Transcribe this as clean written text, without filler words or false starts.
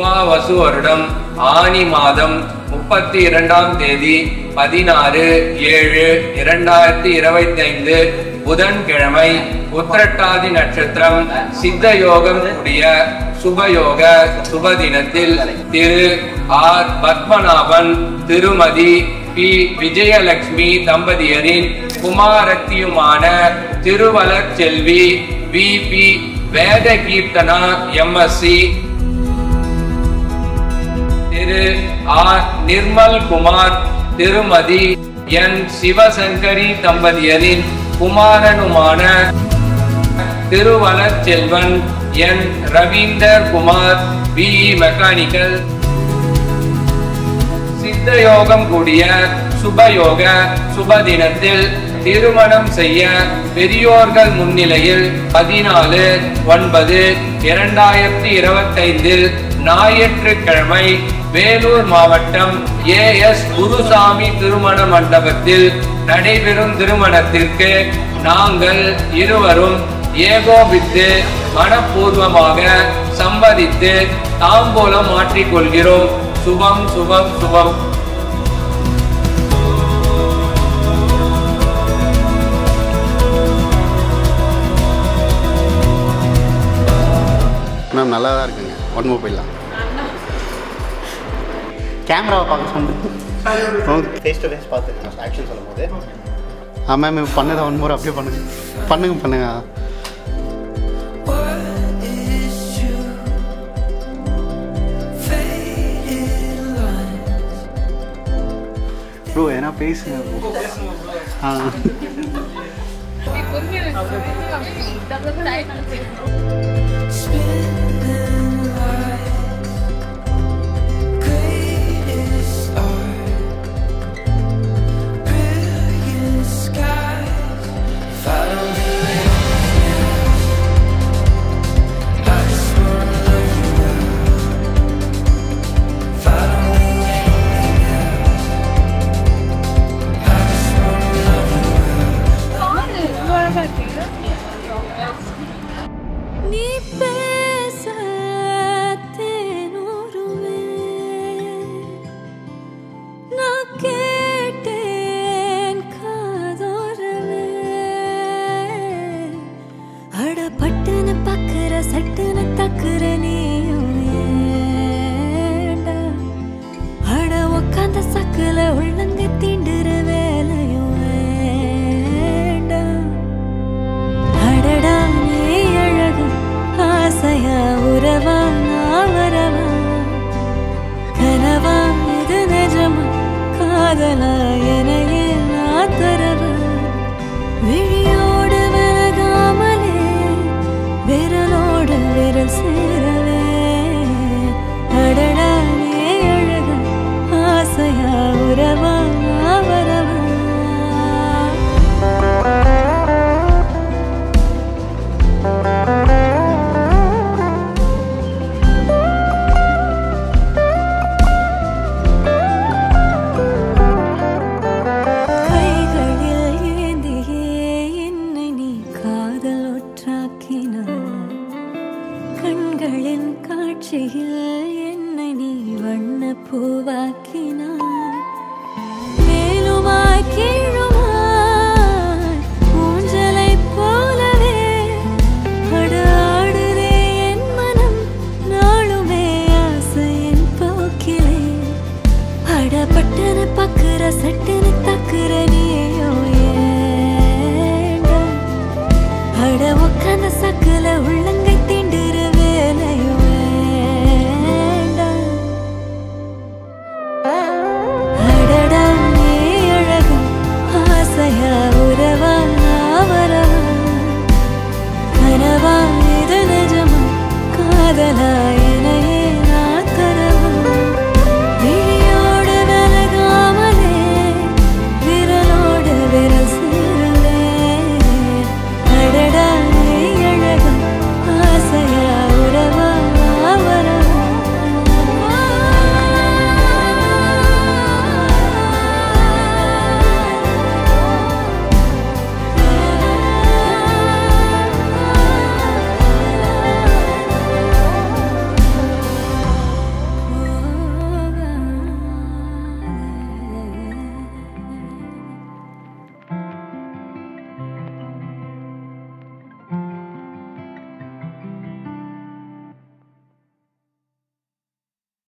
விஸ்வாவசு வருடம் ஆனி மாதம் 32ஆம் தேதி 16/7/2025 புதன்கிழமை உத்திரட்டாதி நட்சத்திரம் சித்த யோகம் கூடிய சுபயோக சுபதினத்தில் திரு ஆர் பத்மநாபன் திருமதி பி விஜயலட்சுமி தம்பதியரின் குமாரத்தியுமான Thiruvalar Selvi V P Veda Keerthana MSc, Thiru R Nirmal Kumar Thirumathi N Sivasankari தம்பதியரின் குமாரனுமான Thiruvalar Selvan N Raveendar Kumar BE mechanical சித்த யோகம் கூடிய சுபயோக சுபதினத்தில் திருமணம் செய்ய பெரியோர்கள் முன்னிலையில் 14/9/2025 ஞாயிற்றுக்கிழமை வேலூர் மாவட்டம் AS குருசாமி திருமண மண்டபத்தில் நடைபெறும் திருமணத்திற்கு நாங்கள் இருவரும் ஏகோபித்து மனப்பூர்வமாக சம்மதித்து தாம்பூலம் மாற்றிக்கொள்கிறோம். சுபம் சுபம் சுபம். மேம் நல்லா தான் இருக்குங்க. ஒன் மோர் போயிடலாம். கேமராவை பார்க்க சொன்னேன். ஃபேஸ் டு ஃபேஸ் பார்த்துருக்கேன் ஆக்ஷன் சொல்லும் போது. மேம் பண்ணுங்க ஒன் மோர் அப்படியே பண்ணுங்க. ப்ரோ ஏன்னா பேசுங்க. Spin